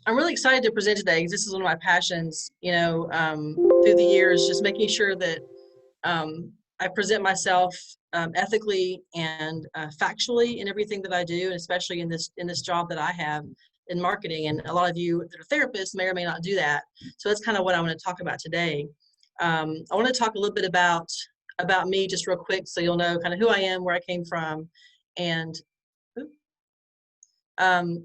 I'm really excited to present today because this is one of my passions, through the years, just making sure that I present myself ethically and factually in everything that I do, and especially in this job that I have in marketing. And a lot of you that are therapists may or may not do that. So that's kind of what I want to talk about today. I want to talk a little bit about me just real quick, so you'll know kind of who I am, where I came from, and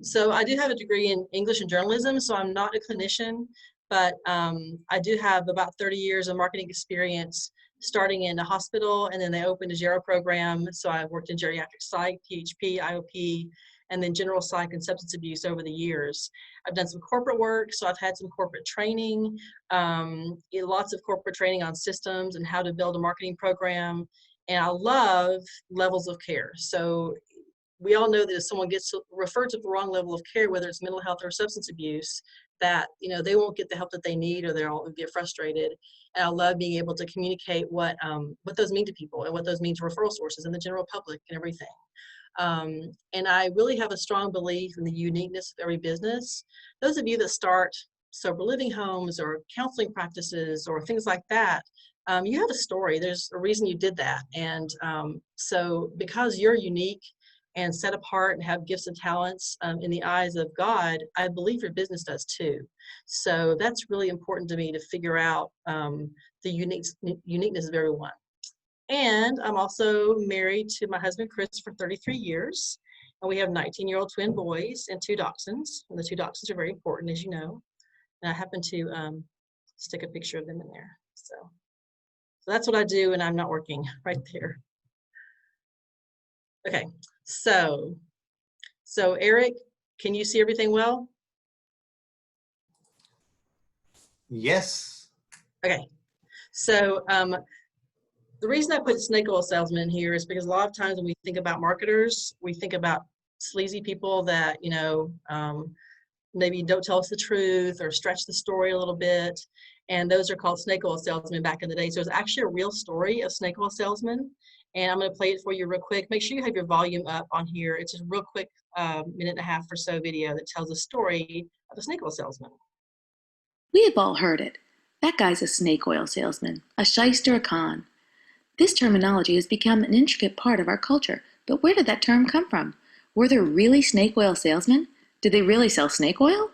so I do have a degree in English and journalism, so I'm not a clinician, but I do have about 30 years of marketing experience, starting in a hospital, and then they opened a GERO program. So I worked in geriatric psych, PHP, IOP, and then general psych and substance abuse over the years. I've done some corporate work, so I've had some corporate training, lots of corporate training on systems and how to build a marketing program. And I love levels of care. So we all know that if someone gets referred to the wrong level of care, whether it's mental health or substance abuse, that they won't get the help that they need, or they'll get frustrated. And I love being able to communicate what those mean to people and what those mean to referral sources and the general public and everything. And I really have a strong belief in the uniqueness of every business. Those of you that start sober living homes or counseling practices or things like that, you have a story. There's a reason you did that. And so because you're unique and set apart and have gifts and talents in the eyes of God, I believe your business does too. So that's really important to me, to figure out the uniqueness of everyone. And I'm also married to my husband, Chris, for 33 years. And we have 19-year-old twin boys and 2 dachshunds. And the 2 dachshunds are very important, as you know. And I happen to stick a picture of them in there. So that's what I do, and I'm not working right there. Okay, so Eric, can you see everything well? Yes. Okay, so the reason I put snake oil salesman in here is because a lot of times when we think about marketers, we think about sleazy people that, maybe don't tell us the truth or stretch the story a little bit. And those are called snake oil salesmen back in the day. So it's actually a real story of snake oil salesmen. And I'm going to play it for you real quick. Make sure you have your volume up on here. It's a real quick minute and a half or so video that tells the story of a snake oil salesman. We have all heard it. That guy's a snake oil salesman, a shyster, a con. This terminology has become an intricate part of our culture. But where did that term come from? Were there really snake oil salesmen? Did they really sell snake oil?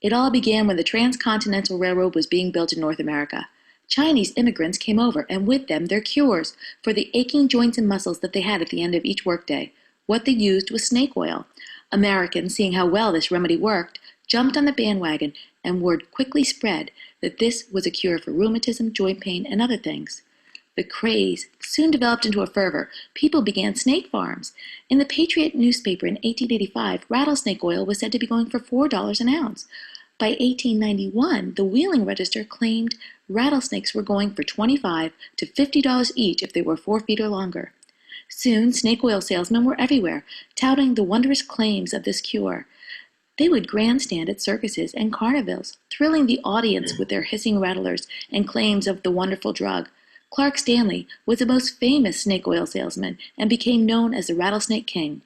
It all began when the Transcontinental Railroad was being built in North America. Chinese immigrants came over, and with them their cures for the aching joints and muscles that they had at the end of each workday. What they used was snake oil. Americans, seeing how well this remedy worked, jumped on the bandwagon, and word quickly spread that this was a cure for rheumatism, joint pain, and other things. The craze soon developed into a fervor. People began snake farms. In the Patriot newspaper in 1885, rattlesnake oil was said to be going for $4 an ounce. By 1891, the Wheeling Register claimed rattlesnakes were going for $25 to $50 each if they were 4 feet or longer. Soon, snake oil salesmen were everywhere, touting the wondrous claims of this cure. They would grandstand at circuses and carnivals, thrilling the audience with their hissing rattlers and claims of the wonderful drug. Clark Stanley was the most famous snake oil salesman and became known as the Rattlesnake King.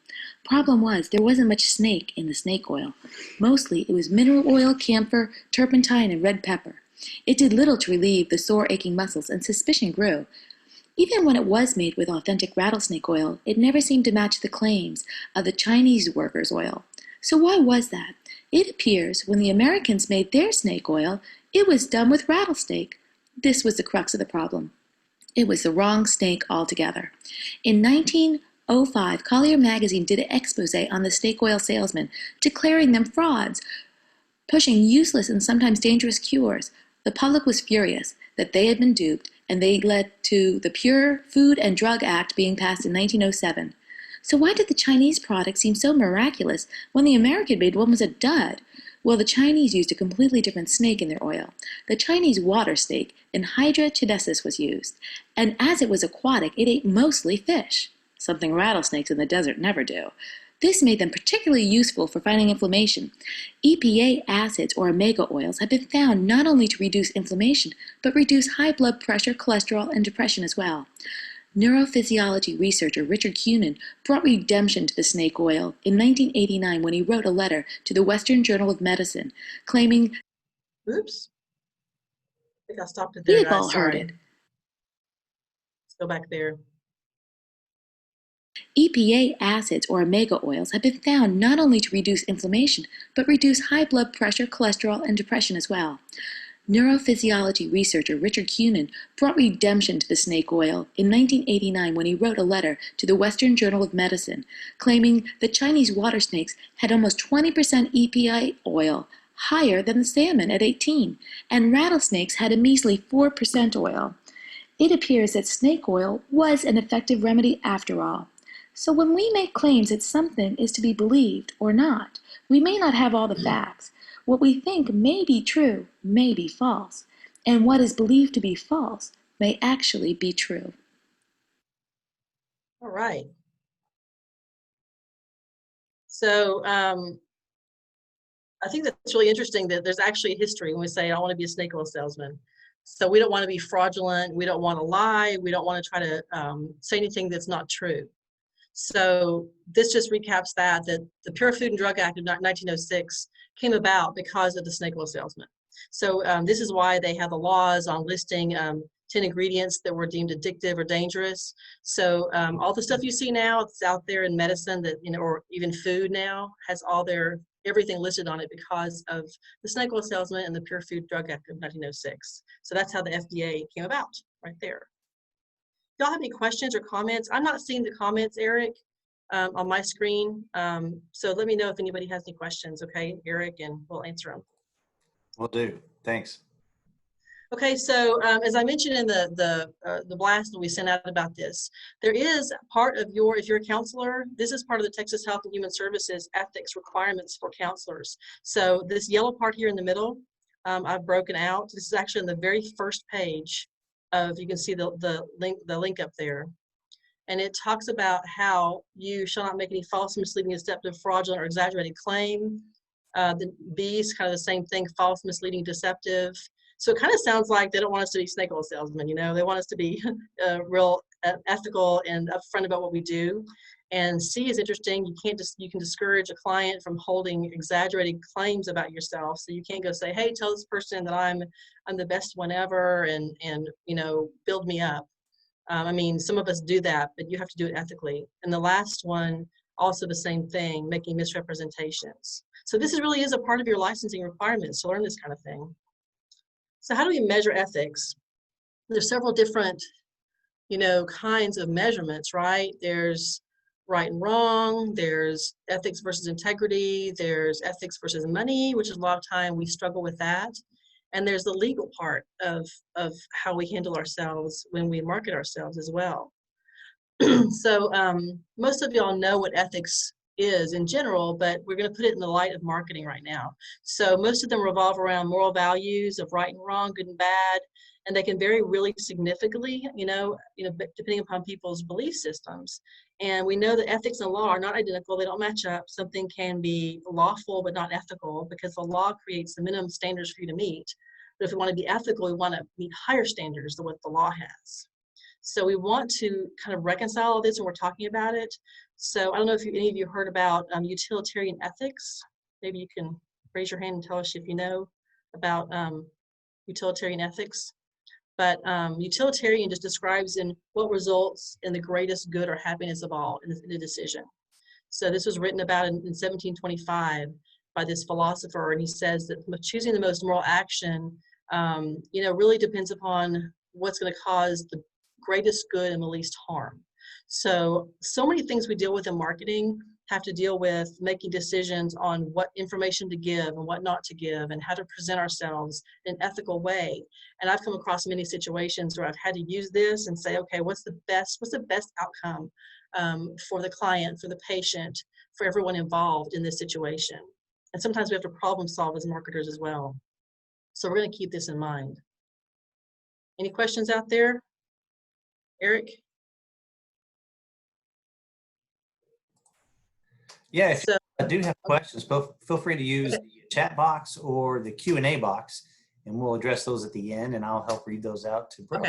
Problem was, there wasn't much snake in the snake oil. Mostly, it was mineral oil, camphor, turpentine, and red pepper. It did little to relieve the sore, aching muscles, and suspicion grew. Even when it was made with authentic rattlesnake oil, it never seemed to match the claims of the Chinese workers' oil. So why was that? It appears when the Americans made their snake oil, it was done with rattlesnake. This was the crux of the problem. It was the wrong snake altogether. In 1905, Collier magazine did an expose on the snake oil salesmen, declaring them frauds, pushing useless and sometimes dangerous cures. The public was furious that they had been duped, and they led to the Pure Food and Drug Act being passed in 1907. So why did the Chinese product seem so miraculous when the American-made one was a dud? Well, the Chinese used a completely different snake in their oil. The Chinese water snake, Hydra chinesis, was used, and as it was aquatic, it ate mostly fish, something rattlesnakes in the desert never do. This made them particularly useful for fighting inflammation. EPA acids, or omega oils, have been found not only to reduce inflammation, but reduce high blood pressure, cholesterol, and depression as well. Neurophysiology researcher Richard Cunin brought redemption to the snake oil in 1989 when he wrote a letter to the Western Journal of Medicine claiming, Oops. I think I stopped it "We there, have all guys. heard Sorry. it. Let's go back there. EPA acids or omega oils have been found not only to reduce inflammation, but reduce high blood pressure, cholesterol, and depression as well." Neurophysiology researcher Richard Cunin brought redemption to the snake oil in 1989 when he wrote a letter to the Western Journal of Medicine claiming the Chinese water snakes had almost 20% EPA oil, higher than the salmon at 18, and rattlesnakes had a measly 4% oil. It appears that snake oil was an effective remedy after all. So when we make claims that something is to be believed or not, we may not have all the facts. What we think may be true may be false, and what is believed to be false may actually be true. All right. So I think that's really interesting that there's actually a history when we say, I want to be a snake oil salesman. So we don't want to be fraudulent. We don't want to lie. We don't want to try to say anything that's not true. So this just recaps that the Pure Food and Drug Act of 1906 came about because of the snake oil salesman. So this is why they have the laws on listing 10 ingredients that were deemed addictive or dangerous. So all the stuff you see now, it's out there in medicine that, or even food now, has all everything listed on it because of the snake oil salesman and the Pure Food Drug Act of 1906. So that's how the FDA came about, right there. Y'all have any questions or comments? I'm not seeing the comments, Eric, on my screen. So let me know if anybody has any questions, okay, Eric, and we'll answer them. Will do. Thanks. Okay, so as I mentioned in the blast that we sent out about this, there is part of if you're a counselor, this is part of the Texas Health and Human Services ethics requirements for counselors. So this yellow part here in the middle, I've broken out. This is actually on the very first page of, you can see the link up there. And it talks about how you shall not make any false, misleading, deceptive, fraudulent, or exaggerated claim. The B is kind of the same thing, false, misleading, deceptive. So it kind of sounds like they don't want us to be snake oil salesmen, they want us to be real ethical and upfront about what we do. And C is interesting. You can discourage a client from holding exaggerated claims about yourself. So you can't go say, hey, tell this person that I'm the best one ever and build me up. I mean, some of us do that, but you have to do it ethically. And the last one, also the same thing, making misrepresentations. So this really is a part of your licensing requirements to learn this kind of thing. So how do we measure ethics? There's several different, kinds of measurements, right? There's right and wrong, there's ethics versus integrity, there's ethics versus money, which is a lot of time we struggle with that. And there's the legal part of how we handle ourselves when we market ourselves as well. So most of y'all know what ethics is in general, but we're going to put it in the light of marketing right now. So most of them revolve around moral values of right and wrong, good and bad, and they can vary really significantly, depending upon people's belief systems. And we know that ethics and law are not identical. They don't match up. Something can be lawful but not ethical because the law creates the minimum standards for you to meet. But if we want to be ethical, we want to meet higher standards than what the law has. So we want to kind of reconcile all this when we're talking about it. So I don't know if any of you heard about utilitarian ethics. Maybe you can raise your hand and tell us if you know about utilitarian ethiks. But utilitarian just describes in what results in the greatest good or happiness of all in the decision. So this was written about in 1725 by this philosopher, and he says that choosing the most moral action, really depends upon what's going to cause the greatest good and the least harm. So many things we deal with in marketing have to deal with making decisions on what information to give and what not to give and how to present ourselves in an ethical way. And I've come across many situations where I've had to use this and say, okay, what's the best outcome for the client, for the patient, for everyone involved in this situation. And sometimes we have to problem solve as marketers as well. So we're going to keep this in mind. Any questions out there? Eric? Yeah, if I do have questions, feel free to use the chat box or the Q&A box, and we'll address those at the end, and I'll help read those out to Brooke.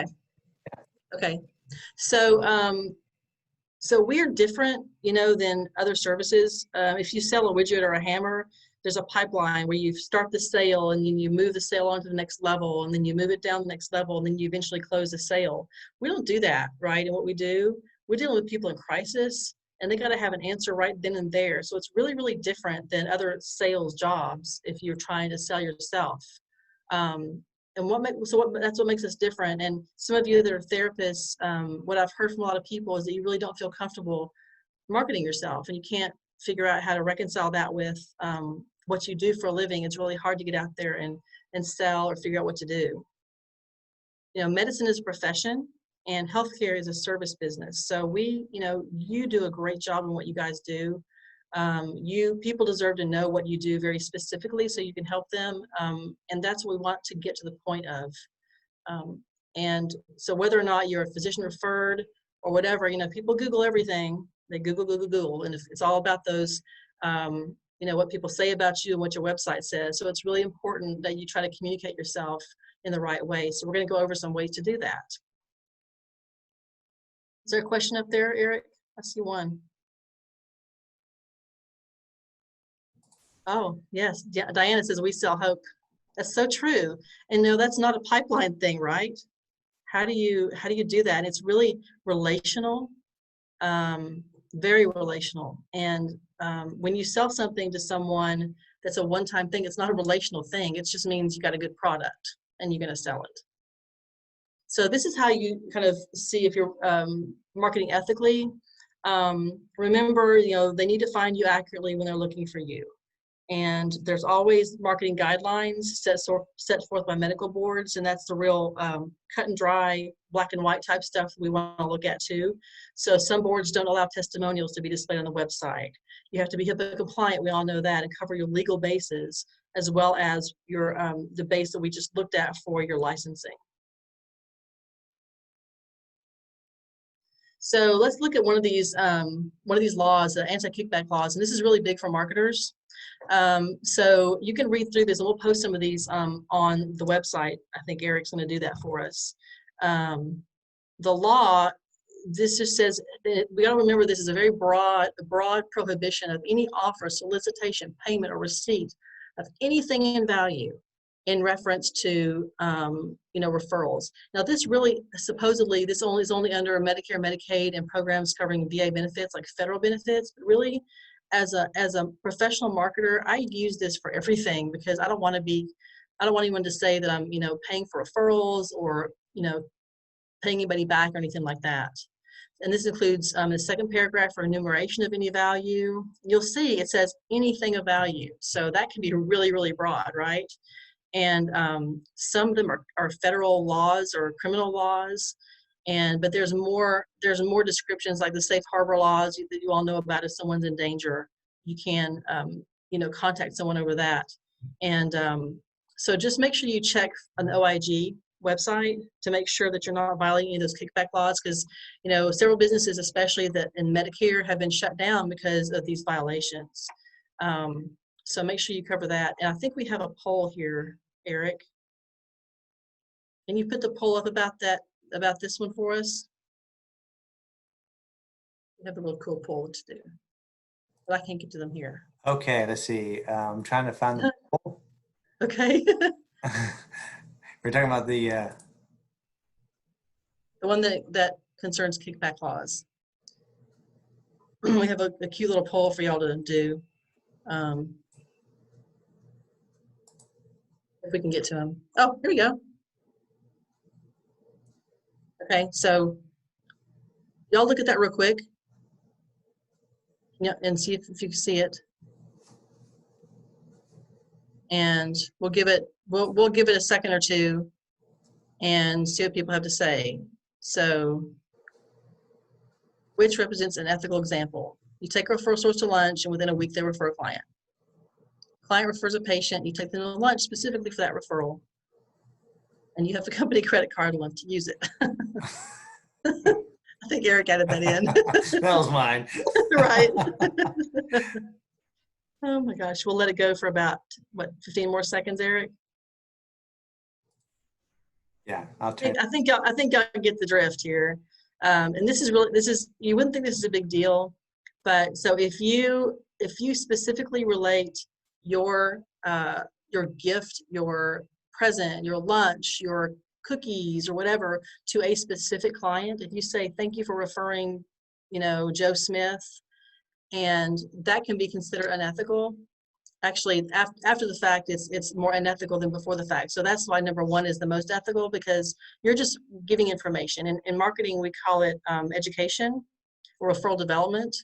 Okay. So, so we're different, you know, than other services. If you sell a widget or a hammer, there's a pipeline where you start the sale and then you move the sale on to the next level, and then you move it down the next level, and then you eventually close the sale. We don't do that, right? And what we do, we're dealing with people in crisis, and they got to have an answer right then and there. So it's really, really different than other sales jobs if you're trying to sell yourself. And that's what makes us different. And some of you that are therapists, what I've heard from a lot of people is that you really don't feel comfortable marketing yourself, and you can't figure out how to reconcile that with what you do for a living. It's really hard to get out there and sell or figure out what to do. You know, medicine is a profession and healthcare is a service business. So you do a great job in what you guys do. People deserve to know what you do very specifically so you can help them. And that's what we want to get to the point of. And so whether or not you're a physician referred or whatever, you know, people Google everything. They Google. And it's all about those, you know, what people say about you and what your website says. So it's really important that you try to communicate yourself in the right way. So we're going to go over some ways to do that. Is there a question up there, Eric? I see one. Oh, yes. Diana says we sell hope. That's so true. And no, that's not a pipeline thing, right? How do you do that? And it's really relational, very relational. And when you sell something to someone that's a one-time thing, it's not a relational thing. It just means you got a good product and you're going to sell it. So this is how you kind of see if you're marketing ethically. Remember, you know, they need to find you accurately when they're looking for you. And there's always marketing guidelines set forth by medical boards, and that's the real cut and dry, black and white type stuff we want to look at too. So some boards don't allow testimonials to be displayed on the website. You have to be HIPAA compliant, we all know that, and cover your legal bases as well as your the base that we just looked at for your licensing. So let's look at one of these laws, the anti-kickback laws, and this is really big for marketers. So you can read through this, and we'll post some of these on the website. I think Eric's going to do that for us. The law, this just says, we got to remember this is a very broad prohibition of any offer, solicitation, payment, or receipt of anything in value in reference to referrals. Now this really, supposedly, this is only under Medicare, Medicaid, and programs covering VA benefits, like federal benefits, but really, as a professional marketer, I use this for everything because I don't want anyone to say that I'm, paying for referrals or, paying anybody back or anything like that. And this includes the second paragraph for enumeration of any value. You'll see it says anything of value. So that can be really, really broad, right? And some of them are federal laws or criminal laws. But there's more descriptions, like the safe harbor laws that you all know about. If someone's in danger, you can contact someone over that. And so just make sure you check an OIG website to make sure that you're not violating any of those kickback laws, because several businesses, especially that in Medicare, have been shut down because of these violations. So make sure you cover that. And I think we have a poll here, Eric. Can you put the poll up about this one for us? We have a little cool poll to do, but I can't get to them here. Okay, let's see. I'm trying to find the poll. Okay. We're talking about the one that concerns kickback laws. We have a cute little poll for y'all to do. If we can get to them. Oh, here we go. Okay, so y'all look at that real quick. Yeah, and see if you can see it. And we'll give it a second or two and see what people have to say. So, which represents an ethical example? You take a referral source to lunch, and within a week they refer a client. Client refers a patient, you take them to lunch specifically for that referral, and you have a company credit card and want to use it. I think Eric added that in. That was mine. Right. Oh my gosh, we'll let it go for about, 15 more seconds, Eric? Yeah, I'll take. I think y'all get the drift here. And this is really, you wouldn't think this is a big deal, but so if you specifically relate your gift, your present, your lunch, your cookies or whatever to a specific client, if you say, thank you for referring, Joe Smith, and that can be considered unethical. Actually, after the fact, it's more unethical than before the fact. So that's why number one is the most ethical, because you're just giving information. In marketing, we call it education or referral development,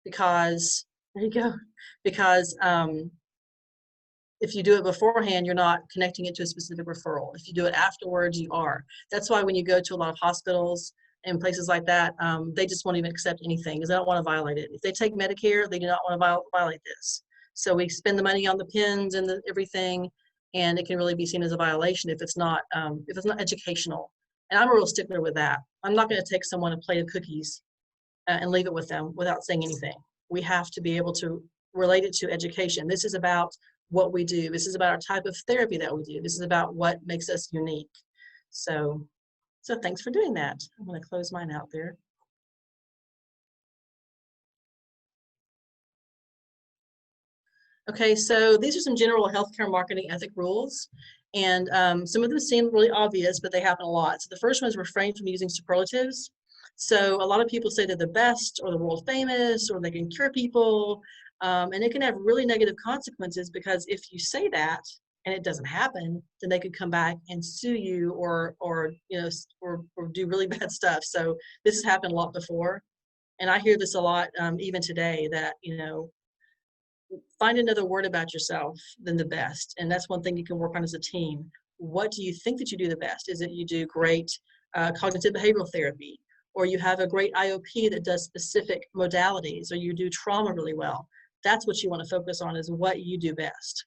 because there you go. Because if you do it beforehand, you're not connecting it to a specific referral. If you do it afterwards, you are. That's why when you go to a lot of hospitals and places like that, they just won't even accept anything because they don't want to violate it. If they take Medicare, they do not want to violate this. So we spend the money on the pins and everything, and it can really be seen as a violation if it's not educational. And I'm a real stickler with that. I'm not going to take someone a plate of cookies and leave it with them without saying anything. We have to be able to relate it to education. This is about what we do. This is about our type of therapy that we do. This is about what makes us unique. So thanks for doing that. I'm going to close mine out there. Okay, so these are some general healthcare marketing ethic rules, and some of them seem really obvious, but they happen a lot. So the first one is refrain from using superlatives. So a lot of people say they're the best or the world famous or they can cure people, and it can have really negative consequences, because if you say that and it doesn't happen, then they could come back and sue you or do really bad stuff. So this has happened a lot before, and I hear this a lot even today, that find another word about yourself than the best. And that's one thing you can work on as a team. What do you think that you do the best? Is it you do great cognitive behavioral therapy, or you have a great IOP that does specific modalities, or you do trauma really well? That's what you want to focus on, is what you do best.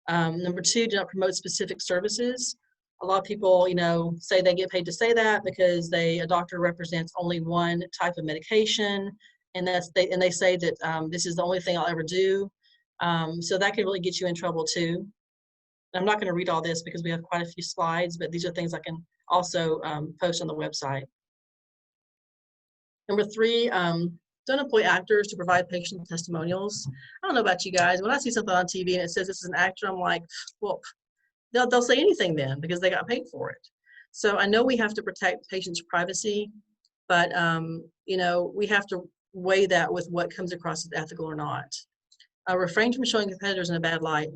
Number two, do not promote specific services. A lot of people, say they get paid to say that because a doctor represents only one type of medication, and they say that this is the only thing I'll ever do. So that can really get you in trouble too. I'm not going to read all this because we have quite a few slides, but these are things I can also post on the website. Number three, don't employ actors to provide patient testimonials. I don't know about you guys. When I see something on TV and it says this is an actor, I'm like, well, they'll say anything then because they got paid for it. So I know we have to protect patients' privacy, but we have to weigh that with what comes across as ethical or not. Refrain from showing competitors in a bad light.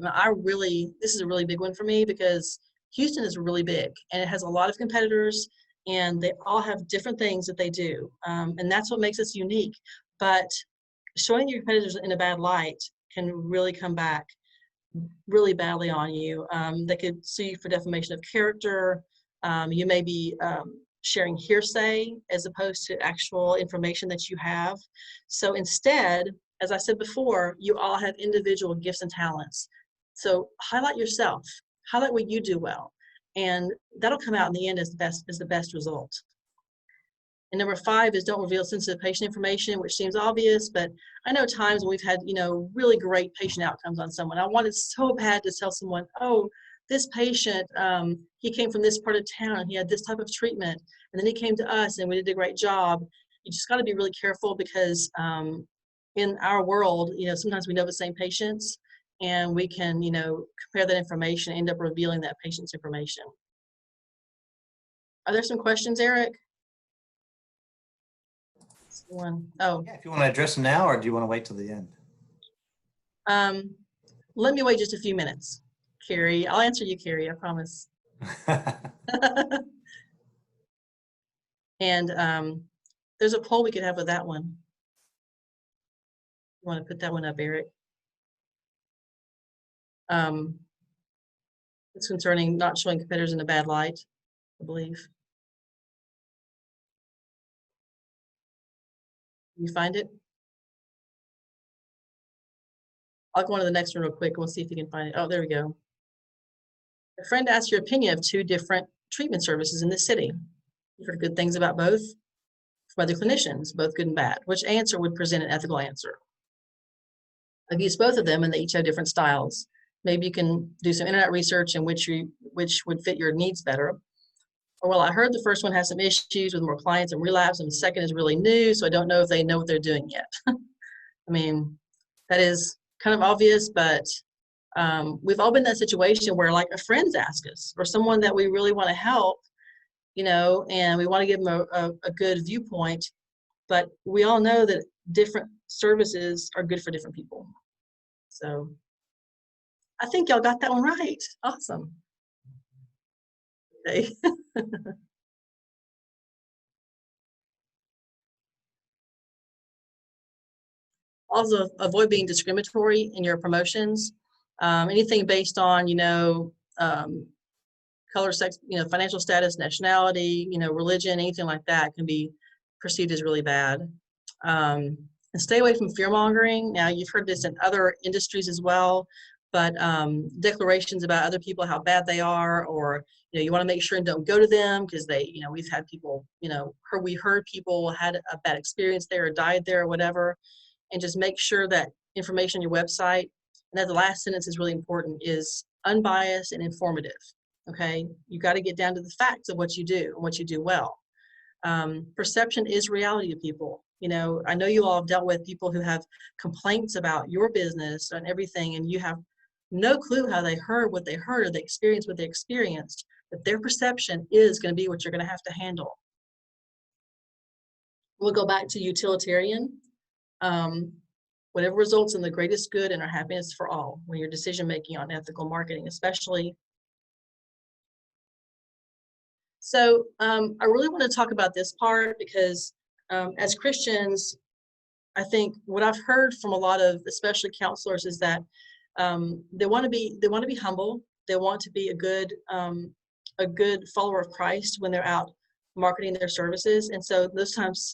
This is a really big one for me, because Houston is really big and it has a lot of competitors, and they all have different things that they do. And that's what makes us unique. But showing your competitors in a bad light can really come back really badly on you. They could sue you for defamation of character. You may be sharing hearsay as opposed to actual information that you have. So instead, as I said before, you all have individual gifts and talents. So highlight yourself, highlight what you do well, and that'll come out in the end as the best result. And number five is don't reveal sensitive patient information, which seems obvious, but I know times when we've had, really great patient outcomes on someone. I wanted so bad to tell someone, oh, this patient, he came from this part of town, he had this type of treatment, and then he came to us and we did a great job. You just got to be really careful, because in our world, sometimes we know the same patients, and we can, compare that information and end up revealing that patient's information. Are there some questions, Eric? Oh. Yeah, if you want to address them now, or do you want to wait till the end? Let me wait just a few minutes, Carrie. I'll answer you, Carrie, I promise. And there's a poll we could have with that one. You want to put that one up, Eric? It's concerning not showing competitors in a bad light, I believe. You find it? I'll go on to the next one real quick. We'll see if you can find it. Oh, there we go. A friend asked your opinion of two different treatment services in this city. You've heard good things about both from other clinicians, both good and bad. Which answer would present an ethical answer? I've used both of them, and they each have different styles. Maybe you can do some internet research in which would fit your needs better. Or, well, I heard the first one has some issues with more clients and relapse, and the second is really new, so I don't know if they know what they're doing yet. I mean, that is kind of obvious, but we've all been in that situation where like a friend's ask us, or someone that we really want to help, you know, and we want to give them a good viewpoint, but we all know that different services are good for different people. So I think y'all got that one right. Awesome. Okay. Also, avoid being discriminatory in your promotions. Anything based on, you know, color, sex, you know, financial status, nationality, you know, religion, anything like that can be perceived as really bad. And stay away from fear mongering. Now, you've heard this in other industries as well, but declarations about other people, how bad they are, or, you know, you want to make sure and don't go to them because they, you know, we've had people, you know, we heard people had a bad experience there or died there or whatever. And just make sure that information on your website, and that the last sentence is really important, is unbiased and informative. Okay, you got to get down to the facts of what you do and what you do well. Perception is reality to people. You know, I know you all have dealt with people who have complaints about your business and everything, and you have no clue how they heard what they heard or they experienced what they experienced, but their perception is going to be what you're going to have to handle. We'll go back to utilitarian. Whatever results in the greatest good and our happiness for all when you're decision making on ethical marketing, especially. So I really want to talk about this part because as Christians, I think what I've heard from a lot of, especially counselors, is that they want to be humble. They want to be a good follower of Christ when they're out marketing their services, and so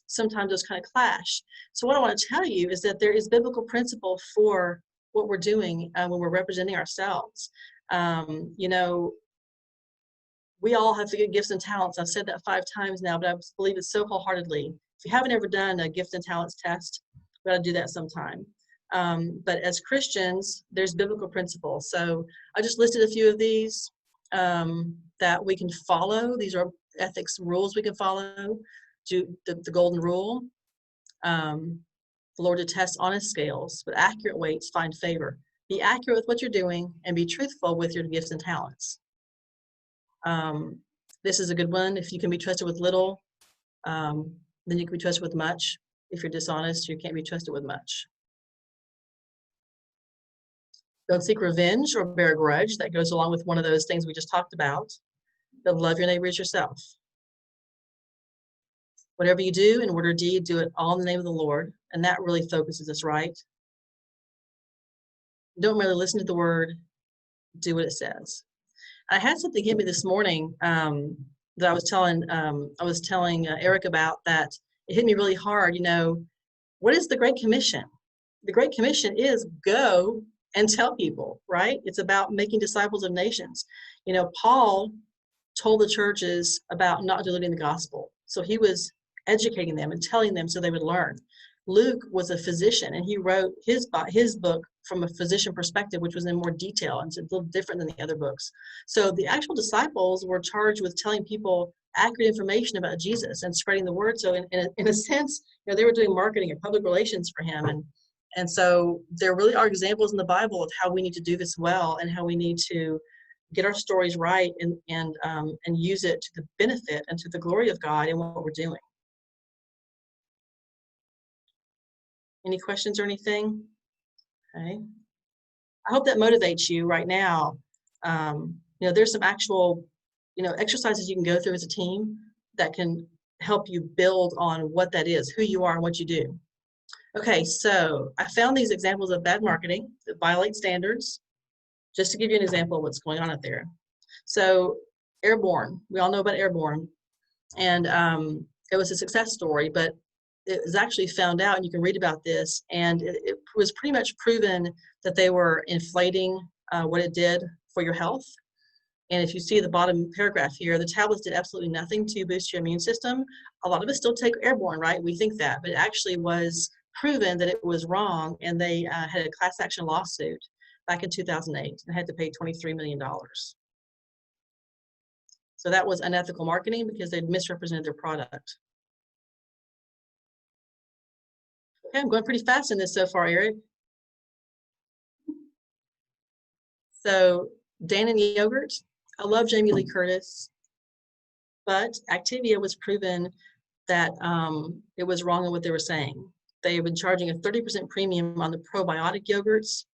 sometimes those kind of clash. So what I want to tell you is that there is biblical principle for what we're doing when we're representing ourselves. You know, we all have to get gifts and talents. I've said that 5 times now, but I believe it so wholeheartedly. If you haven't ever done a gift and talents test, we ought to do that sometime. But as Christians, there's biblical principles. So I just listed a few of these that we can follow. These are ethics rules we can follow. The golden rule. The Lord detests honest scales, but accurate weights find favor. Be accurate with what you're doing and be truthful with your gifts and talents. This is a good one. If you can be trusted with little, then you can be trusted with much. If you're dishonest, you can't be trusted with much. Don't seek revenge or bear a grudge. That goes along with one of those things we just talked about. But love your neighbor as yourself. Whatever you do in word or deed, do it all in the name of the Lord. And that really focuses us right. Don't merely listen to the word, do what it says. I had something hit me this morning that I was telling Eric about, that it hit me really hard. You know, what is the Great Commission? The Great Commission is go and tell people, right? It's about making disciples of nations. You know, Paul told the churches about not diluting the gospel. So he was educating them and telling them so they would learn. Luke was a physician, and he wrote his book from a physician perspective, which was in more detail and it's a little different than the other books. So the actual disciples were charged with telling people accurate information about Jesus and spreading the word. So in a sense, you know, they were doing marketing and public relations for him. And so there really are examples in the Bible of how we need to do this well and how we need to get our stories right and use it to the benefit and to the glory of God in what we're doing. Any questions or anything? Okay. I hope that motivates you right now. You know, there's some actual, you know, exercises you can go through as a team that can help you build on what that is, who you are and what you do. Okay, so I found these examples of bad marketing that violate standards, just to give you an example of what's going on out there. So Airborne, we all know about Airborne, and it was a success story, but it was actually found out, and you can read about this, and it was pretty much proven that they were inflating what it did for your health. And if you see the bottom paragraph here, the tablets did absolutely nothing to boost your immune system. A lot of us still take Airborne, right? We think that, but it actually was proven that it was wrong, and they had a class action lawsuit back in 2008 and had to pay $23 million. So that was unethical marketing because they'd misrepresented their product. Okay, I'm going pretty fast in this so far, Eric. So Dannon yogurt. I love Jamie Lee Curtis, but Activia was proven that it was wrong in what they were saying. They have been charging a 30% premium on the probiotic yogurts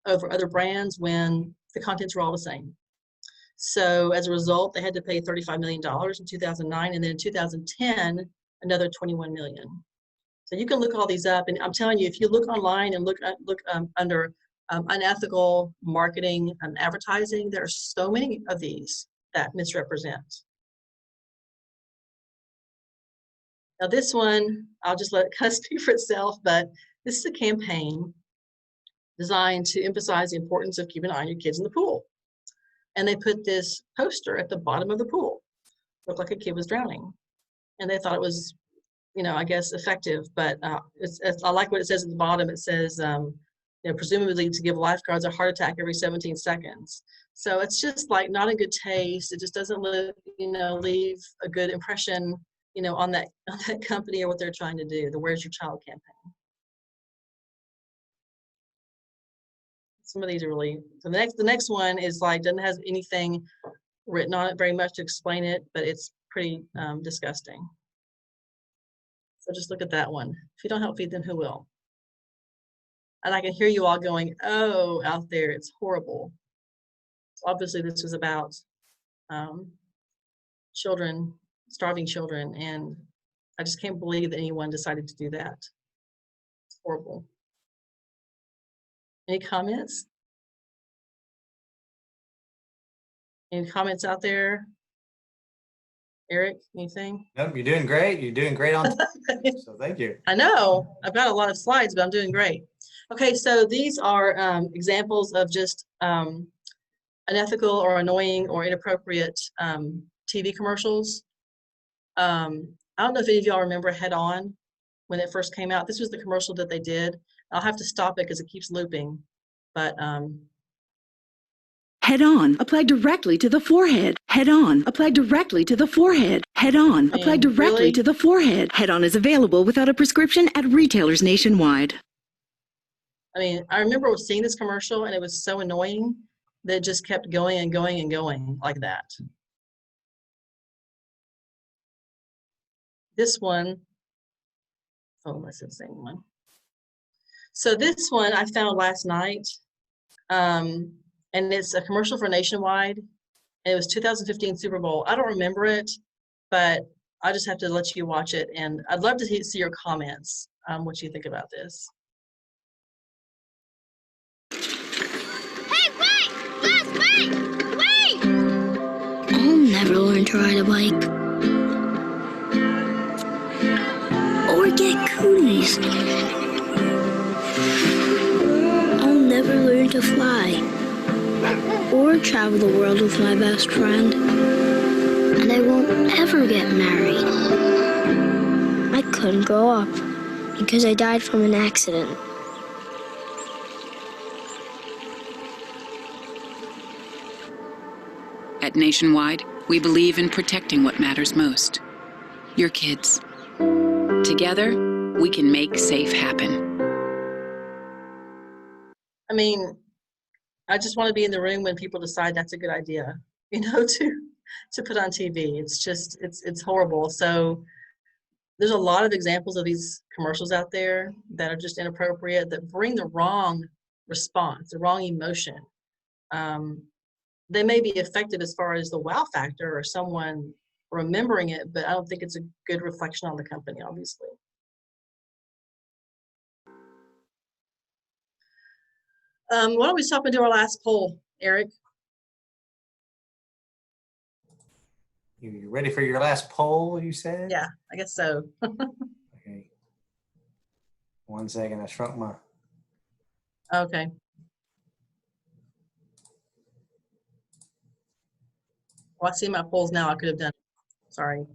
over other brands when the contents were all the same. So as a result, they had to pay $35 million in 2009, and then in 2010, another $21 million. So you can look all these up, and I'm telling you, if you look online and look under unethical marketing and advertising, there are so many of these that misrepresent. Now this one, I'll just let it kind of speak for itself, but this is a campaign designed to emphasize the importance of keeping an eye on your kids in the pool. And they put this poster at the bottom of the pool. Looked like a kid was drowning. And they thought it was, I guess effective, but I like what it says at the bottom. It says, presumably to give lifeguards a heart attack every 17 seconds. So it's just like not in good taste. It just doesn't leave a good impression, on that company or what they're trying to do, the Where's Your Child campaign. Some of these are really, so the next one is like, doesn't have anything written on it very much to explain it, but it's pretty disgusting. So just look at that one. If you don't help feed them, who will? And I can hear you all going, oh, out there, it's horrible. So obviously this was about children, starving children, and I just can't believe that anyone decided to do that. It's horrible. Any comments? Any comments out there? Eric, anything? Nope, you're doing great. You're doing great on so thank you. I know. I've got a lot of slides, but I'm doing great. Okay, so these are examples of just unethical or annoying or inappropriate TV commercials. I don't know if any of y'all remember Head On when it first came out. This was the commercial that they did. I'll have to stop it because it keeps looping. But Head On, applied directly to the forehead. Head On, applied directly to the forehead. Head On, applied directly really? to the forehead. Head On is available without a prescription at retailers nationwide. I mean, I remember seeing this commercial and it was so annoying that it just kept going and going and going like that. This one, oh, that's the same one. So this one I found last night, and it's a commercial for Nationwide. And it was 2015 Super Bowl. I don't remember it, but I just have to let you watch it. And I'd love to see your comments, what you think about this. Hey, wait! Les, wait! Wait! I'll never learn to ride a bike. Or get cooties. I'll never learn to fly. Or travel the world with my best friend. And I won't ever get married. I couldn't grow up because I died from an accident. At Nationwide, we believe in protecting what matters most. Your kids. Together, we can make safe happen. I mean, I just want to be in the room when people decide that's a good idea, to put on TV. It's just, it's horrible. So there's a lot of examples of these commercials out there that are just inappropriate, that bring the wrong response, the wrong emotion. They may be effective as far as the wow factor or someone remembering it, but I don't think it's a good reflection on the company, obviously. Why don't we stop and do our last poll, Eric? You ready for your last poll, you said? Yeah, I guess so. Okay. 1 second, I shrunk my. Okay. Well, I see my polls now. I could have done it. Sorry.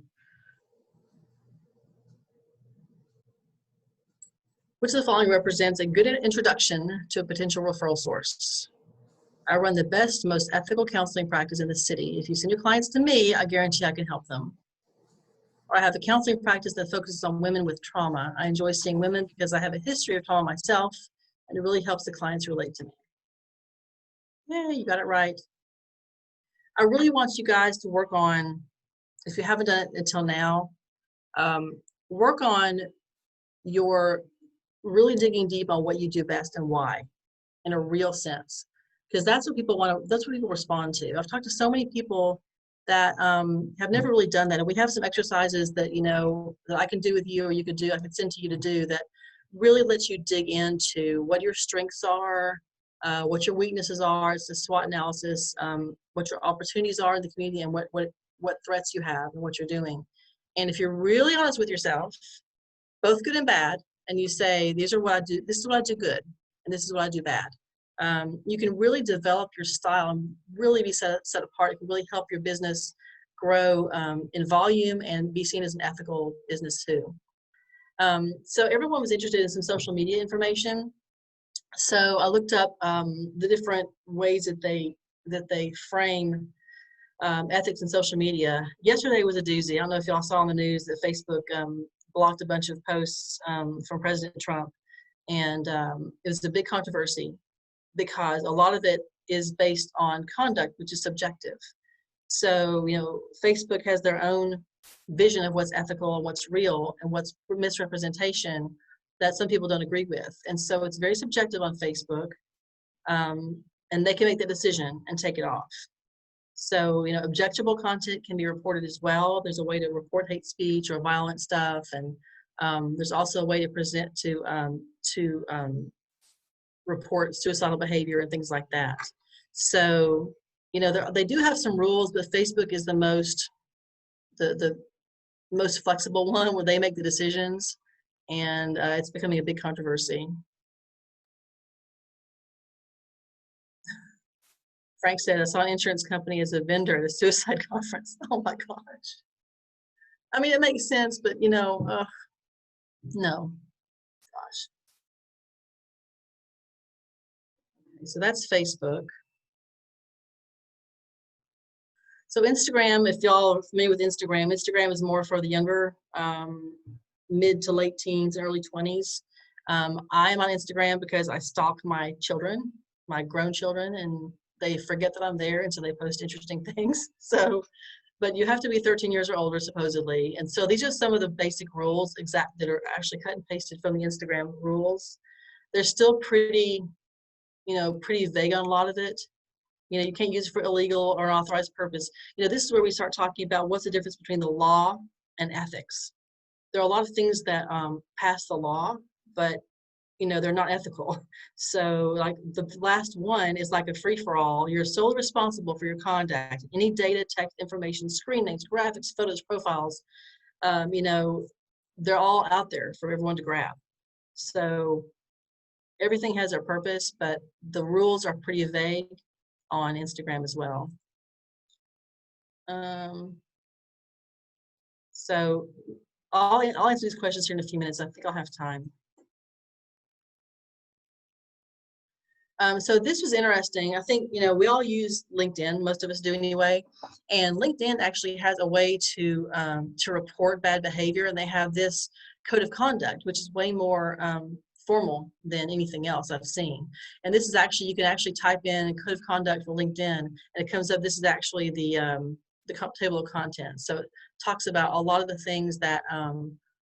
Which of the following represents a good introduction to a potential referral source? I run the best, most ethical counseling practice in the city. If you send your clients to me, I guarantee I can help them. Or I have a counseling practice that focuses on women with trauma. I enjoy seeing women because I have a history of trauma myself, and it really helps the clients relate to me. Yeah, you got it right. I really want you guys to work on, if you haven't done it until now, work on your really digging deep on what you do best and why, in a real sense, because that's what people want to, that's what people respond to. I've talked to so many people that have never really done that, and we have some exercises that, you know, that I can do with you, or you could do, I could send to you to do, that really lets you dig into what your strengths are, what your weaknesses are. It's a SWOT analysis, what your opportunities are in the community, and what threats you have and what you're doing. And if you're really honest with yourself, both good and bad, and you say, these are what I do, this is what I do good, and this is what I do bad. You can really develop your style and really be set apart. It can really help your business grow in volume and be seen as an ethical business too. So everyone was interested in some social media information. So I looked up the different ways that they frame ethics in social media. Yesterday was a doozy. I don't know if y'all saw on the news that Facebook blocked a bunch of posts from President Trump. And it was a big controversy because a lot of it is based on conduct, which is subjective. So, you know, Facebook has their own vision of what's ethical and what's real and what's misrepresentation that some people don't agree with. And so it's very subjective on Facebook, and they can make that decision and take it off. So, you know, objectionable content can be reported as well. There's a way to report hate speech or violent stuff. And there's also a way to present to report suicidal behavior and things like that. So, you know, they do have some rules, but Facebook is the most flexible one where they make the decisions, and it's becoming a big controversy. Frank said, I saw an insurance company as a vendor at a suicide conference. Oh my gosh. I mean, it makes sense, but you know, no, gosh. Okay, so that's Facebook. So Instagram, if y'all are familiar with Instagram, Instagram is more for the younger, mid to late teens, early 20s. I am on Instagram because I stalk my children, my grown children, and they forget that I'm there, and so they post interesting things. So, but you have to be 13 years or older, supposedly. And so these are some of the basic rules that are actually cut and pasted from the Instagram rules. They're still pretty, you know, pretty vague on a lot of it. You know, you can't use it for illegal or unauthorized purpose. You know, this is where we start talking about what's the difference between the law and ethics. There are a lot of things that pass the law, but you know, they're not ethical. So like the last one is like a free-for-all. You're solely responsible for your conduct. Any data, text, information, screen names, graphics, photos, profiles, you know, they're all out there for everyone to grab. So everything has a purpose, but the rules are pretty vague on Instagram as well. So I'll answer these questions here in a few minutes. I think I'll have time. So this was interesting. I think, you know, we all use LinkedIn, most of us do anyway, and LinkedIn actually has a way to report bad behavior, and they have this code of conduct, which is way more formal than anything else I've seen. And this is actually, you can actually type in code of conduct for LinkedIn, and it comes up, this is actually the table of contents. So it talks about a lot of the things that,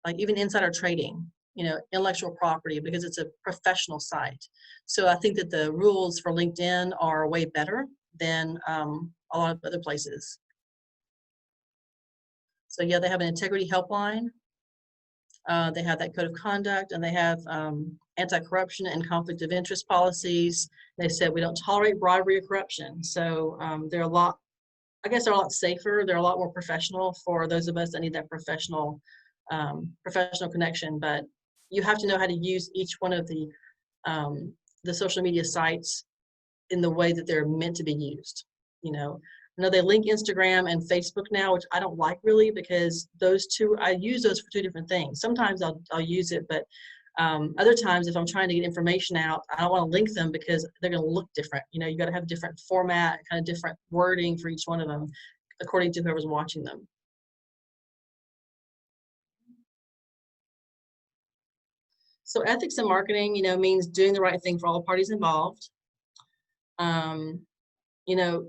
like even insider trading, you know, intellectual property, because it's a professional site. So I think that the rules for LinkedIn are way better than a lot of other places. So yeah, they have an integrity helpline. They have that code of conduct, and they have anti-corruption and conflict of interest policies. They said we don't tolerate bribery or corruption. So they're a lot, I guess they're a lot safer. They're a lot more professional for those of us that need that professional connection. But you have to know how to use each one of the social media sites in the way that they're meant to be used. You know, I know they link Instagram and Facebook now, which I don't like really, because those two, I use those for two different things. Sometimes I'll use it, but Other times, if I'm trying to get information out, I don't want to link them because they're going to look different. You know, you got to have different format, kind of different wording for each one of them, according to whoever's watching them. So ethics in marketing, you know, means doing the right thing for all parties involved. You know,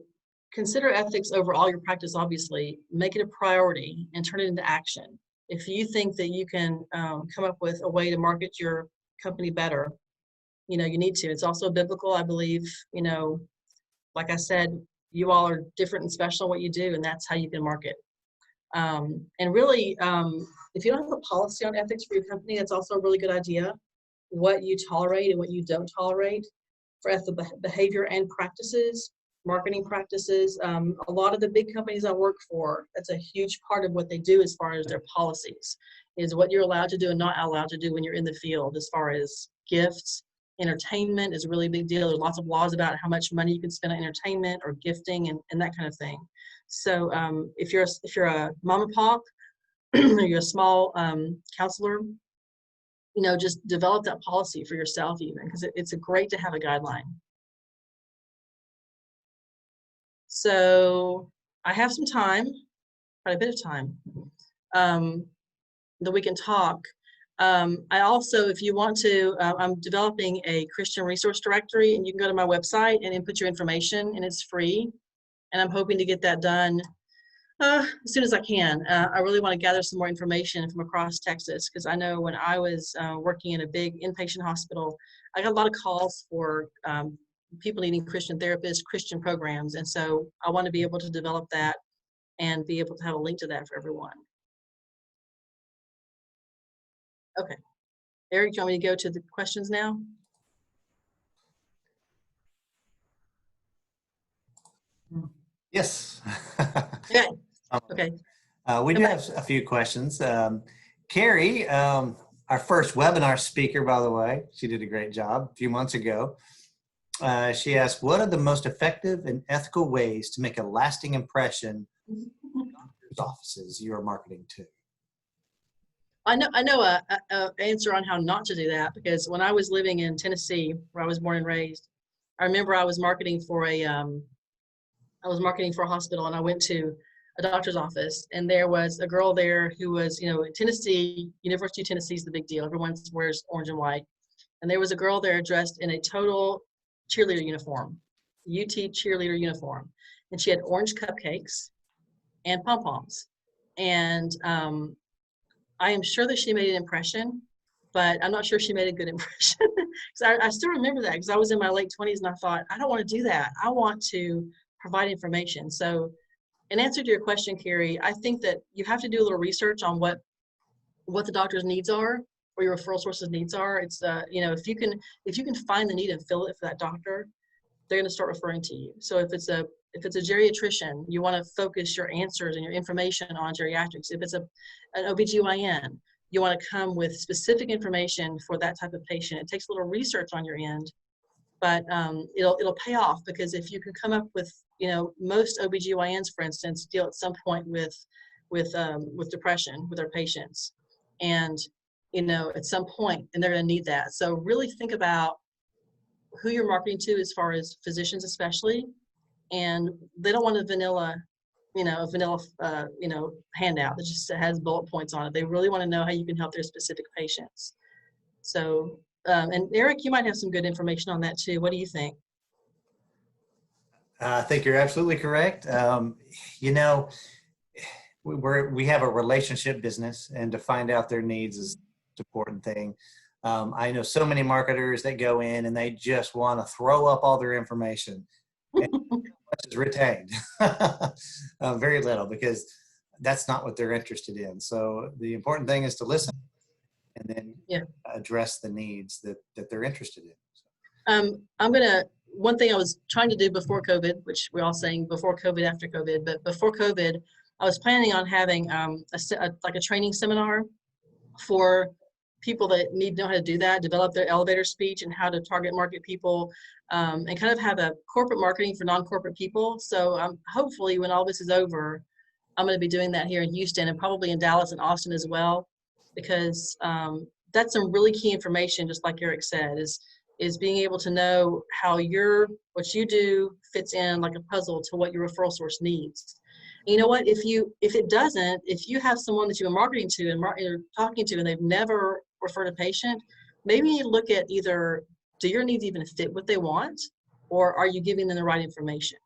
consider ethics over all your practice, obviously. Make it a priority and turn it into action. If you think that you can come up with a way to market your company better, you know, you need to. It's also biblical, I believe. You know, like I said, you all are different and special in what you do, and that's how you can market. And really, if you don't have a policy on ethics for your company, that's also a really good idea. What you tolerate and what you don't tolerate for ethical behavior and practices, marketing practices. A lot of the big companies I work for, that's a huge part of what they do as far as their policies, is what you're allowed to do and not allowed to do when you're in the field. As far as gifts, entertainment is a really big deal. There's lots of laws about how much money you can spend on entertainment or gifting and that kind of thing. So if you're a mom and pop or you're a small counselor, you know, just develop that policy for yourself even, because it's great to have a guideline. So I have some time, quite a bit of time, that we can talk. I also, if you want to, I'm developing a Christian resource directory, and you can go to my website and input your information, and it's free. And I'm hoping to get that done as soon as I can. I really want to gather some more information from across Texas, because I know when I was working in a big inpatient hospital, I got a lot of calls for people needing Christian therapists, Christian programs. And so I want to be able to develop that and be able to have a link to that for everyone. Okay. Eric, do you want me to go to the questions now? Yes. Okay. Okay. We do have a few questions. Carrie, our first webinar speaker, by the way, she did a great job a few months ago. She asked, what are the most effective and ethical ways to make a lasting impression in doctors' offices you are marketing to? I know a answer on how not to do that, because when I was living in Tennessee, where I was born and raised, I remember I was marketing for a hospital, and I went to a doctor's office, and there was a girl there who was, you know, in Tennessee, University of Tennessee is the big deal. Everyone wears orange and white. And there was a girl there dressed in a total cheerleader uniform, UT cheerleader uniform. And she had orange cupcakes and pom-poms. And I am sure that she made an impression, but I'm not sure she made a good impression. Because I still remember that, because I was in my late 20s and I thought, I don't want to do that. I want to provide information. So in answer to your question, Carrie, I think that you have to do a little research on what the doctor's needs are, or your referral sources needs are. It's you know, if you can find the need and fill it for that doctor, they're going to start referring to you. So if it's a geriatrician, you want to focus your answers and your information on geriatrics. If it's an OBGYN, you want to come with specific information for that type of patient. It takes a little research on your end, but it'll pay off, because if you can come up with, you know, most OBGYNs, for instance, deal at some point with depression with their patients, and, you know, at some point, and they're going to need that. So really think about who you're marketing to, as far as physicians especially, and they don't want a vanilla handout that just has bullet points on it. They really want to know how you can help their specific patients. So, and Eric, you might have some good information on that too. What do you think? I think you're absolutely correct. You know, we have a relationship business, and to find out their needs is an important thing. I know so many marketers that go in and they just want to throw up all their information. And much is retained. Very little, because that's not what they're interested in. So the important thing is to listen and then address the needs that they're interested in. One thing I was trying to do before COVID, which we're all saying before COVID, after COVID, but before COVID, I was planning on having a training seminar for people that need to know how to do that, develop their elevator speech and how to target market people, and kind of have a corporate marketing for non-corporate people. So hopefully when all this is over, I'm going to be doing that here in Houston, and probably in Dallas and Austin as well, because that's some really key information, just like Eric said, is being able to know how what you do fits in like a puzzle to what your referral source needs. And you know what, if you have someone that you've been marketing to and you're talking to and they've never referred a patient, maybe you need to look at either, do your needs even fit what they want, or are you giving them the right information?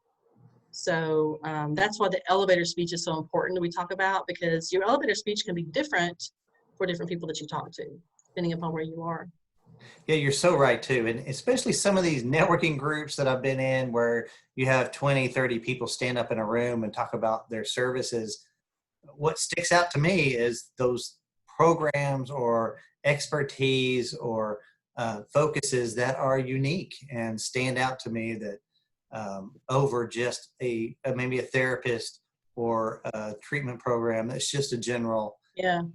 So that's why the elevator speech is so important that we talk about, because your elevator speech can be different for different people that you talk to, depending upon where you are. Yeah, you're so right too. And especially some of these networking groups that I've been in where you have 20, 30 people stand up in a room and talk about their services. What sticks out to me is those programs or expertise or focuses that are unique and stand out to me, that over just maybe a therapist or a treatment program that's just a general program.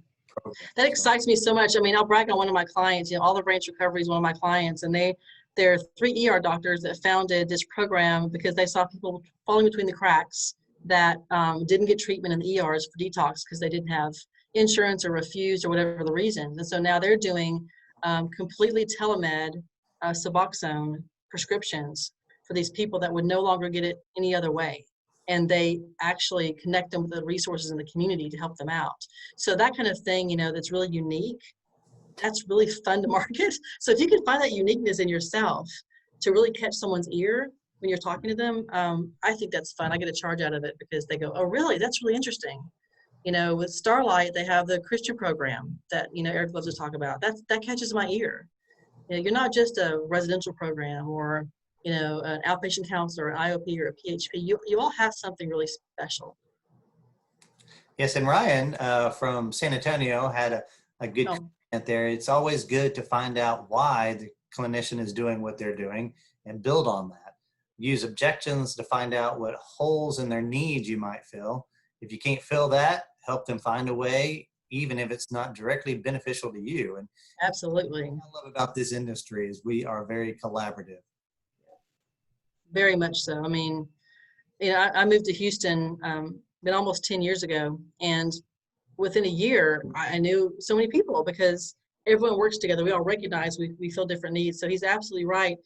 That excites me so much. I mean, I'll brag on one of my clients. All the Branch Recovery is one of my clients, and there are 3 ER doctors that founded this program because they saw people falling between the cracks that didn't get treatment in the ERs for detox because they didn't have insurance or refused or whatever the reason. And so now they're doing completely telemed Suboxone prescriptions for these people that would no longer get it any other way. And they actually connect them with the resources in the community to help them out. So that kind of thing, that's really unique. That's really fun to market. So if you can find that uniqueness in yourself to really catch someone's ear when you're talking to them, I think that's fun. I get a charge out of it because they go, oh, really? That's really interesting. With Starlite, they have the Christian program that, Eric loves to talk about. That catches my ear. You're not just a residential program or an outpatient counselor, an IOP, or a PHP. You all have something really special. Yes, and Ryan from San Antonio had a good comment there. It's always good to find out why the clinician is doing what they're doing and build on that. Use objections to find out what holes in their needs you might fill. If you can't fill that, help them find a way, even if it's not directly beneficial to you. And absolutely, what I love about this industry is we are very collaborative. Very much so. I mean, I moved to Houston, been almost 10 years ago, and within a year, I knew so many people because everyone works together. We all recognize we fill different needs. So he's absolutely right.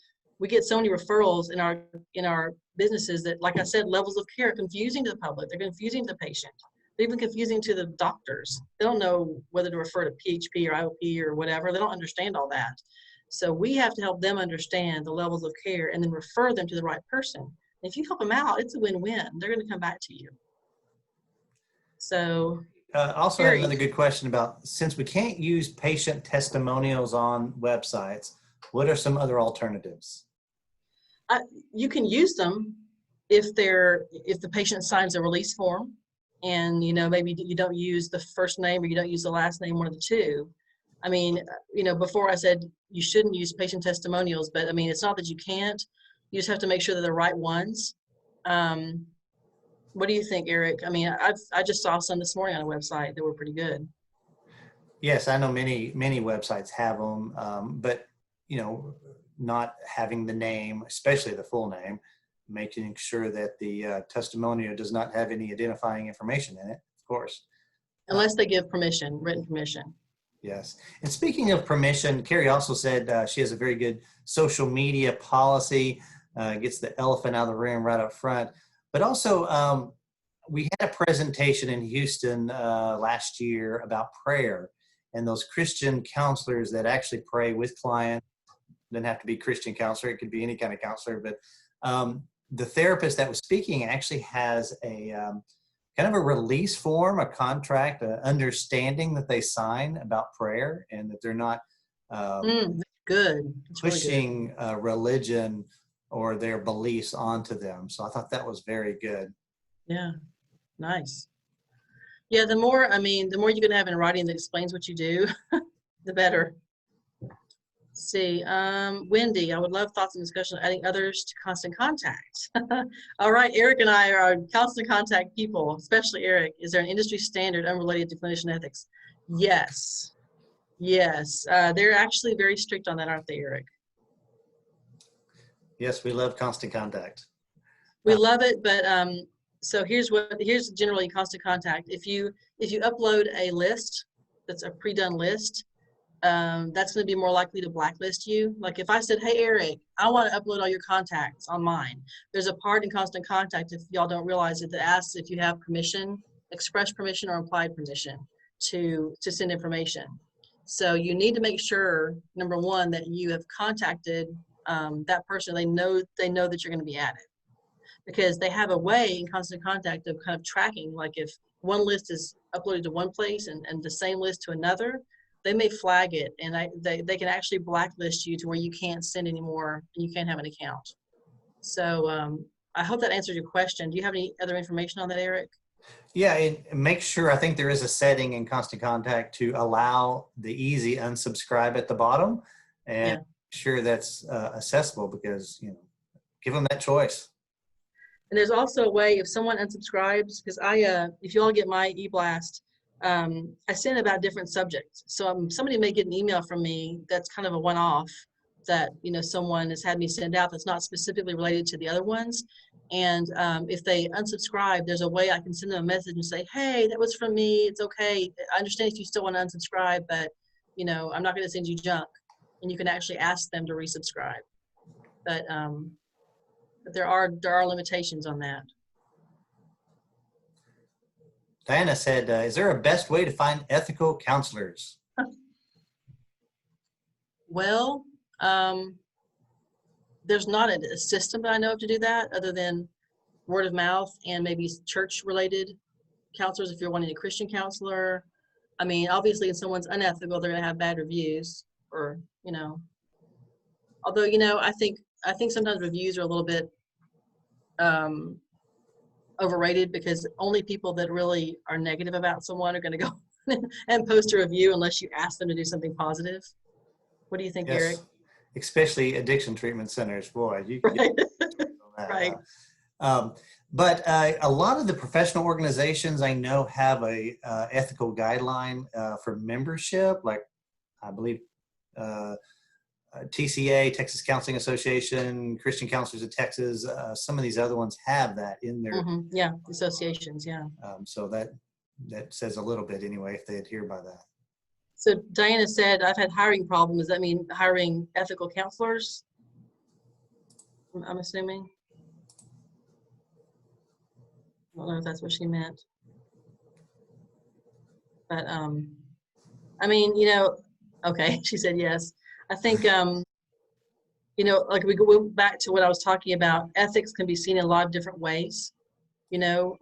We get so many referrals in our businesses that, like I said, levels of care are confusing to the public. They're confusing to the patient. They're even confusing to the doctors. They don't know whether to refer to PHP or IOP or whatever. They don't understand all that. So we have to help them understand the levels of care and then refer them to the right person. And if you help them out, it's a win-win. They're going to come back to you. So also have another good question about, since we can't use patient testimonials on websites, what are some other alternatives? You can use them if the patient signs a release form, and maybe you don't use the first name or you don't use the last name, one of the two. I mean, before I said you shouldn't use patient testimonials, but I mean, it's not that you can't. You just have to make sure they're the right ones. What do you think, Eric? I mean, I just saw some this morning on a website that were pretty good. Yes, I know many websites have them, but not having the name, especially the full name, making sure that the testimonial does not have any identifying information in it, of course. Unless they give permission, written permission. Yes. And speaking of permission, Carrie also said she has a very good social media policy, gets the elephant out of the room right up front. But also, we had a presentation in Houston last year about prayer and those Christian counselors that actually pray with clients. It doesn't have to be Christian counselor. It could be any kind of counselor. But the therapist that was speaking actually has a kind of a release form, a contract, an understanding that they sign about prayer, and that they're not good. pushing really good. Religion or their beliefs onto them. So I thought that was very good. Yeah, nice. Yeah, the more you're gonna have in writing that explains what you do, the better. Let's see, Wendy, I would love thoughts and discussion on adding others to constant contact. All right, Eric and I are constant contact people, especially Eric. Is there an industry standard unrelated to clinician ethics? Yes. They're actually very strict on that, aren't they, Eric? Yes, we love constant contact. We love it, but so here's generally constant contact. If you upload a list that's a pre-done list, that's going to be more likely to blacklist you. Like if I said, hey, Eric, I want to upload all your contacts on mine. There's a part in Constant Contact, if y'all don't realize it, that asks if you have permission, express permission or implied permission to send information. So you need to make sure, number one, that you have contacted that person. They know that you're going to be added, because they have a way in Constant Contact of kind of tracking, like if one list is uploaded to one place and the same list to another, they may flag it, and they can actually blacklist you to where you can't send anymore and you can't have an account. So I hope that answers your question. Do you have any other information on that, Eric? Yeah, and make sure, I think there is a setting in Constant Contact to allow the easy unsubscribe at the bottom, and sure that's accessible, because, you know, give them that choice. And there's also a way if someone unsubscribes, because if you all get my e-blast, I send about different subjects. So somebody may get an email from me that's kind of a one-off that, you know, someone has had me send out that's not specifically related to the other ones. And if they unsubscribe, there's a way I can send them a message and say, hey, that was from me. It's okay. I understand if you still want to unsubscribe, but, you know, I'm not going to send you junk. And you can actually ask them to resubscribe. But there are limitations on that. Diana said, is there a best way to find ethical counselors? Well, there's not a system that I know of to do that, other than word of mouth and maybe church-related counselors if you're wanting a Christian counselor. I mean, obviously, if someone's unethical, they're going to have bad reviews, or, you know. Although, you know, I think sometimes reviews are a little bit overrated, because only people that really are negative about someone are going to go and post a review unless you ask them to do something positive. What do you think, Yes. Eric? Especially addiction treatment centers, boy. You Right. right. But a lot of the professional organizations I know have a ethical guideline for membership, like I believe TCA, Texas Counseling Association, Christian Counselors of Texas, some of these other ones have that in their Yeah, associations, yeah. So that says a little bit anyway, if they adhere by that. So Diana said, I've had hiring problems. Does that mean hiring ethical counselors? I'm assuming. I don't know if that's what she meant. But I mean, you know, okay, she said yes. I think, you know, like we go back to what I was talking about, ethics can be seen in a lot of different ways, you know.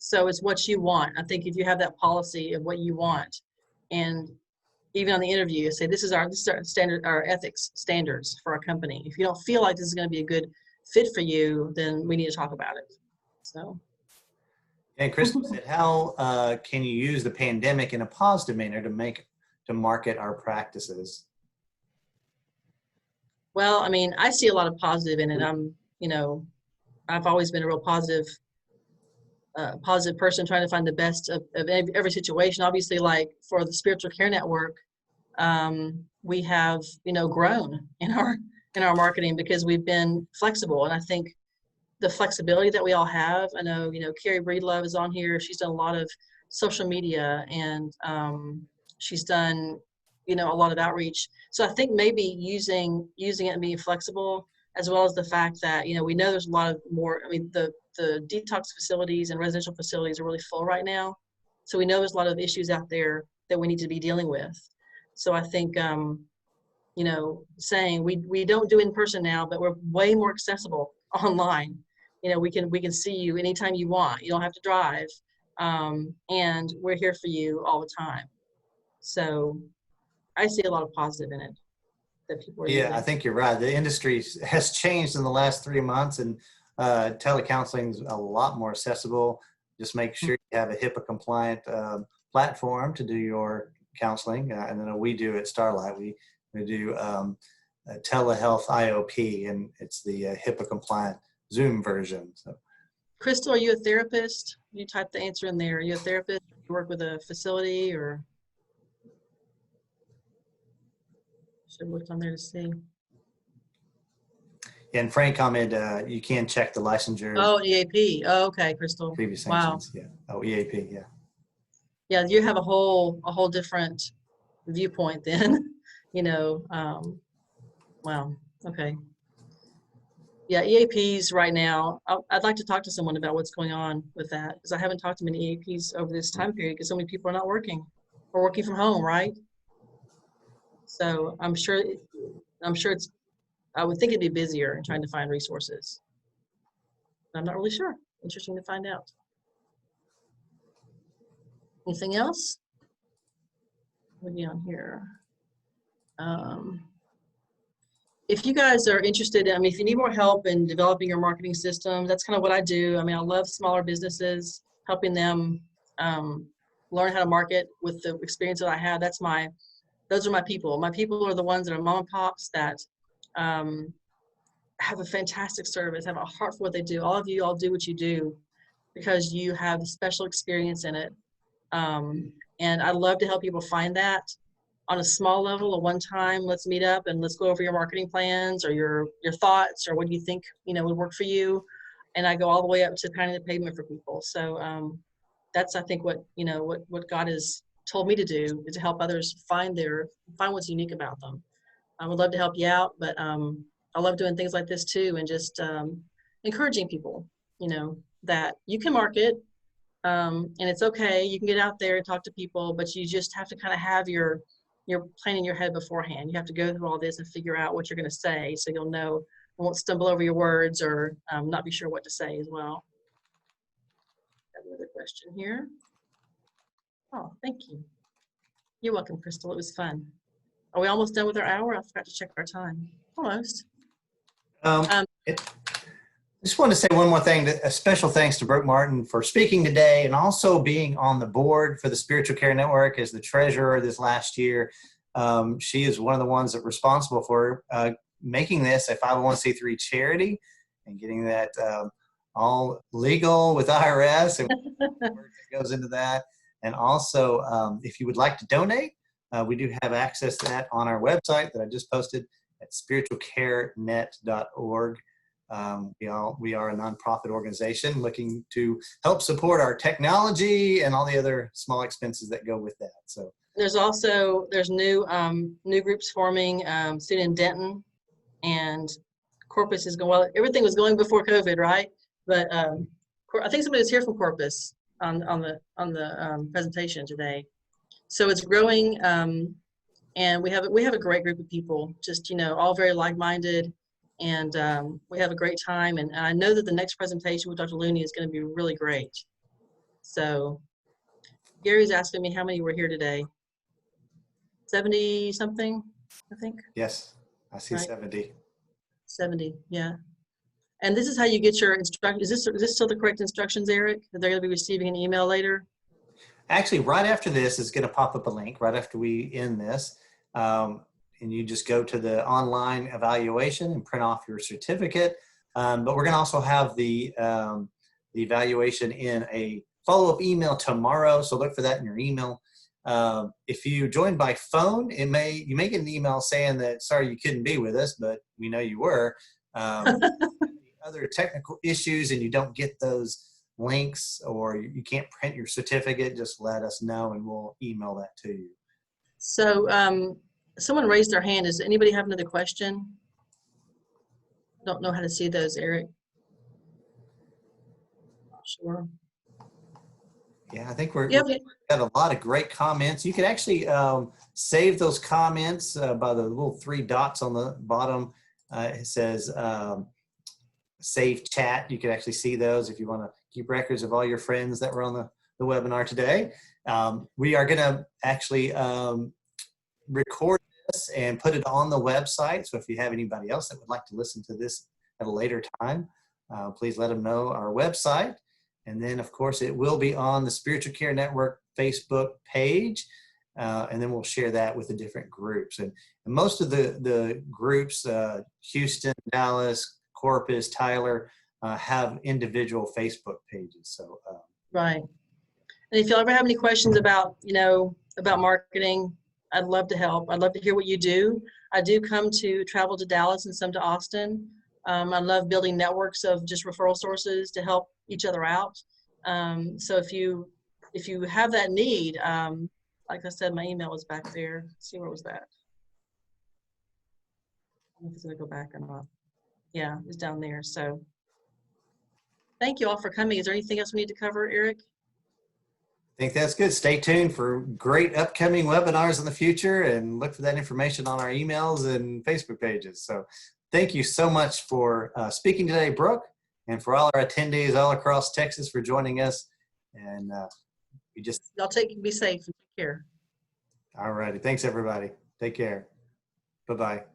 So it's what you want. I think if you have that policy of what you want, and even on the interview, say this is our standard, our ethics standards for our company. If you don't feel like this is going to be a good fit for you, then we need to talk about it. So. And Crystal said, how can you use the pandemic in a positive manner to market our practices? Well, I mean, I see a lot of positive in it. You know, I've always been a real positive person, trying to find the best of every situation. Obviously, like for the Spiritual Care Network, we have, you know, grown in our marketing because we've been flexible. And I think the flexibility that we all have, I know, you know, Carrie Breedlove is on here. She's done a lot of social media, and she's done, you know, a lot of outreach. So I think maybe using it and being flexible, as well as the fact that, you know, we know there's a lot of more, I mean, the detox facilities and residential facilities are really full right now. So we know there's a lot of issues out there that we need to be dealing with. So I think, you know, saying we don't do in person now, but we're way more accessible online. You know, we can see you anytime you want. You don't have to drive, and we're here for you all the time. So I see a lot of positive in it that people are using. I think you're right. The industry has changed in the last 3 months, and telecounseling is a lot more accessible. Just make sure you have a HIPAA compliant platform to do your counseling. And then we do at Starlite, we do telehealth IOP, and it's the HIPAA compliant Zoom version. So, Crystal, are you a therapist? You type the answer in there. Are you a therapist? You work with a facility, or should have looked on there to see. and Frank commented, you can check the licensure. Oh, EAP. Oh, okay, Crystal. Previous Wow. sanctions. Yeah. Oh, EAP. Yeah. Yeah, you have a whole different viewpoint then, you know, wow, okay. Yeah, EAPs right now, I'd like to talk to someone about what's going on with that, because I haven't talked to many EAPs over this time period because so many people are not working or working from home, right? So I'm sure it's, I would think it'd be busier in trying to find resources. I'm not really sure. Interesting to find out. Anything else? What are we on here? If you guys are interested, I mean, if you need more help in developing your marketing system, that's kind of what I do. I mean, I love smaller businesses, helping them learn how to market with the experience that I have. Those are my people. My people are the ones that are mom and pops that have a fantastic service, have a heart for what they do. All of you all do what you do because you have special experience in it. And I love to help people find that on a small level. At one time, let's meet up and let's go over your marketing plans or your thoughts or what do you think, you know, would work for you. And I go all the way up to kind of the pavement for people. So that's, I think, what, you know, what God has told me to do, is to help others find what's unique about them. I would love to help you out, but I love doing things like this too, and just encouraging people, you know, that you can market, and it's okay. You can get out there and talk to people, but you just have to kind of have your plan in your head beforehand. You have to go through all this and figure out what you're going to say, so you'll know, won't stumble over your words or not be sure what to say as well. Got another question here. Oh, thank you. You're welcome, Crystal. It was fun. Are we almost done with our hour? I forgot to check our time. Almost. I just want to say one more thing, a special thanks to Brooke Martin for speaking today and also being on the board for the Spiritual Care Network as the treasurer this last year. She is one of the ones that responsible for making this a 501c3 charity and getting that all legal with IRS and work that goes into that. And also, if you would like to donate, we do have access to that on our website that I just posted at spiritualcarenet.org. We are a nonprofit organization looking to help support our technology and all the other small expenses that go with that. So there's new groups forming, student in Denton, and Corpus is going, well, everything was going before COVID, right? But I think somebody was here from Corpus on the presentation today. So it's growing, and we have a great group of people, just, you know, all very like-minded, and we have a great time. And I know that the next presentation with Dr. Looney is going to be really great. So Gary's asking me how many were here today. 70 something, I think. yes, I see, right? 70, yeah. And this is how you get your instructions. Is this still the correct instructions, Eric? That they're going to be receiving an email later? Actually, right after this is going to pop up a link right after we end this. And you just go to the online evaluation and print off your certificate. But we're going to also have the evaluation in a follow-up email tomorrow. So look for that in your email. If you join by phone, you may get an email saying that, sorry, you couldn't be with us, but we know you were. Other technical issues and you don't get those links or you can't print your certificate, just let us know and we'll email that to you. So someone raised their hand. Does anybody have another question? Don't know how to see those, Eric. Sure. Yeah, I think we've got a lot of great comments. You can actually save those comments by the little 3 dots on the bottom. It says save chat. You can actually see those if you want to keep records of all your friends that were on the webinar today. We are going to actually record this and put it on the website. So if you have anybody else that would like to listen to this at a later time, please let them know our website. And then, of course, it will be on the Spiritual Care Network Facebook page. And then we'll share that with the different groups. And most of the groups, Houston, Dallas, Corpus, Tyler, have individual Facebook pages. So right. And if you ever have any questions about, about marketing, I'd love to help. I'd love to hear what you do. I do travel to Dallas and some to Austin. I love building networks of just referral sources to help each other out. So if you have that need, like I said, my email was back there. Let's see, where was that? I don't know if it's gonna go back or not. Yeah, it's down there. So thank you all for coming. Is there anything else we need to cover, Eric? I think that's good. Stay tuned for great upcoming webinars in the future, and look for that information on our emails and Facebook pages. So thank you so much for speaking today, Brooke, and for all our attendees all across Texas for joining us. And we just, Y'all be safe and take care. all righty. Thanks everybody. Take care. Bye-bye.